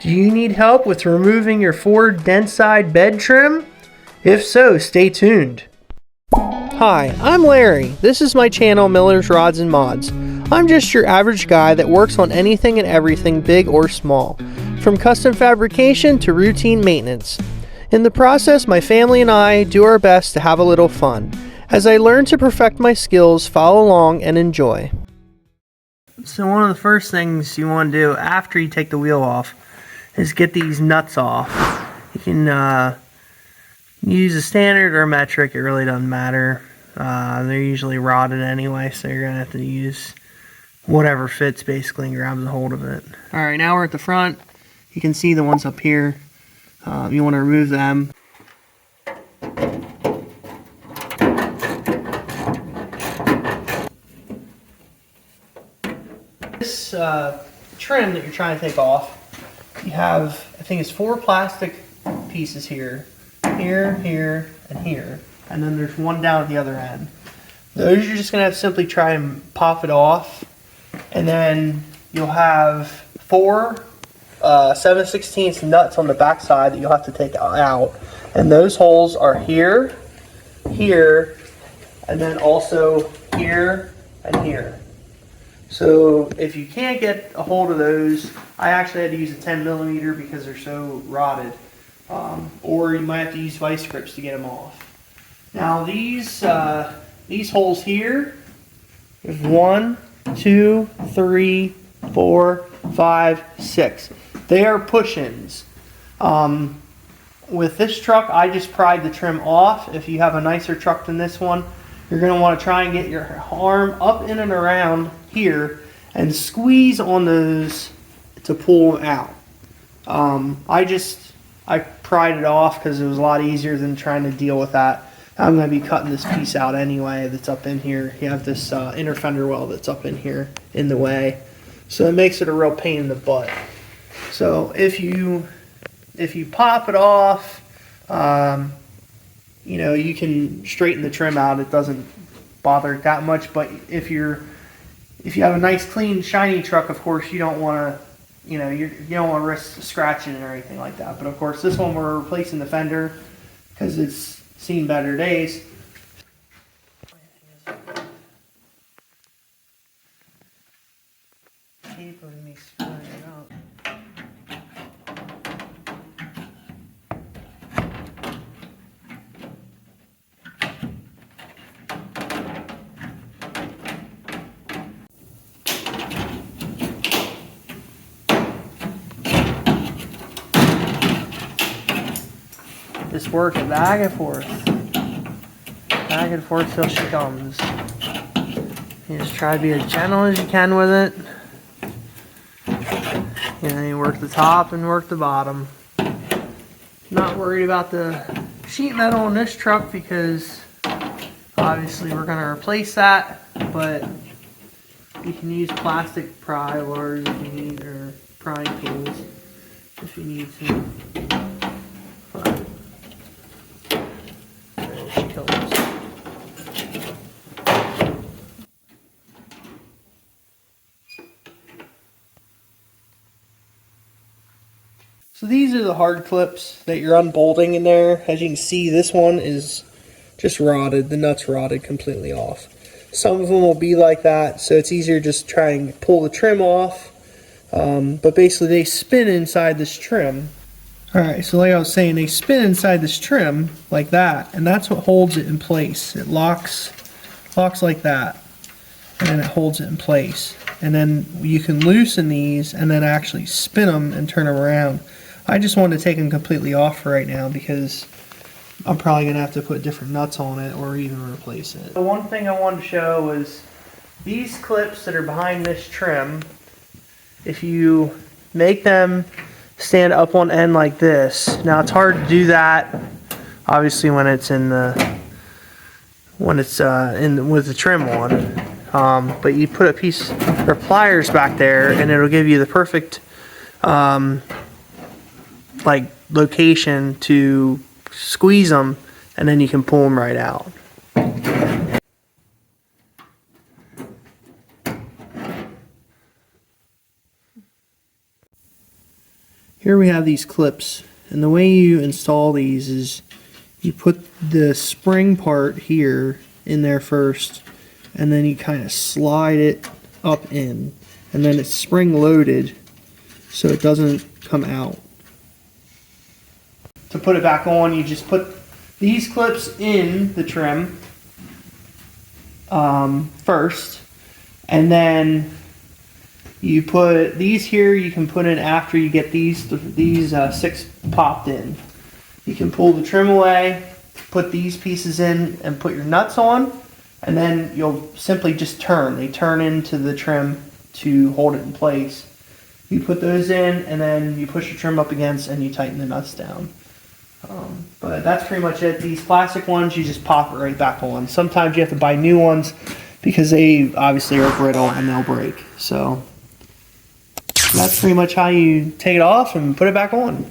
Do you need help with removing your Ford Bedside bed trim? If so, stay tuned. Hi, I'm Larry. This is my channel, Miller's Rods and Mods. I'm just your average guy that works on anything and everything big or small, from custom fabrication to routine maintenance. In the process, my family and I do our best to have a little fun. As I learn to perfect my skills, follow along and enjoy. So one of the first things you want to do after you take the wheel off is get these nuts off. You can use a standard or a metric, it really doesn't matter. They're usually rotted anyway, so you're going to have to use whatever fits basically and grabs a hold of it. Alright, now we're at the front. You can see the ones up here. You want to remove them. This trim that you're trying to take off, you have, I think it's 4 plastic pieces here, here, here, and here. And then there's one down at the other end. Those you're just going to have to simply try and pop it off. And then you'll have 4 7/16 nuts on the back side that you'll have to take out. And those holes are here, here, and then also here and here. So if you can't get a hold of those, I actually had to use a 10mm because they're so rotted. Or you might have to use vice grips to get them off. Now these holes here, there's 1, 2, 3, 4, 5, 6. They are push-ins. With this truck, I just pried the trim off. If you have a nicer truck than this one, you're going to want to try and get your arm up in and around here and squeeze on those to pull them out. I pried it off because it was a lot easier than trying to deal with that. I'm going to be cutting this piece out anyway that's up in here. You have this inner fender well that's up in here in the way. So it makes it a real pain in the butt. So if you pop it off, you know, you can straighten the trim out. It doesn't bother it that much. But if you have a nice, clean, shiny truck, of course, you don't want to, you know, you don't want to risk scratching it or anything like that. But of course, this one we're replacing the fender because it's seen better days. Keeping me spinning it up. Just work it back and forth till she comes. You just try to be as gentle as you can with it. And then you work the top and work the bottom. Not worried about the sheet metal in this truck because obviously we're going to replace that, but you can use plastic pry wires if you need, or prying tools if you need to. So these are the hard clips that you're unbolting in there. As you can see, this one is just rotted. The nut's rotted completely off. Some of them will be like that, so it's easier just to try and pull the trim off. But basically they spin inside this trim. Alright, so like I was saying, they spin inside this trim like that, and that's what holds it in place. It locks like that, and then it holds it in place. And then you can loosen these and then actually spin them and turn them around. I just wanted to take them completely off for right now because I'm probably going to have to put different nuts on it or even replace it. The one thing I wanted to show was these clips that are behind this trim. If you make them stand up on end like this, now it's hard to do that obviously when it's with the trim on, but you put a piece of pliers back there and it'll give you the perfect like location to squeeze them, and then you can pull them right out. Here we have these clips, and the way you install these is you put the spring part here in there first, and then you kind of slide it up in, and then it's spring loaded so it doesn't come out. To put it back on, you just put these clips in the trim first, and then you put these here. You can put in after you get these 6 popped in. You can pull the trim away, put these pieces in, and put your nuts on, and then you'll simply just turn. They turn into the trim to hold it in place. You put those in, and then you push your trim up against, and you tighten the nuts down. But that's pretty much it. These plastic ones, you just pop it right back on. Sometimes you have to buy new ones because they obviously are brittle and they'll break. So that's pretty much how you take it off and put it back on.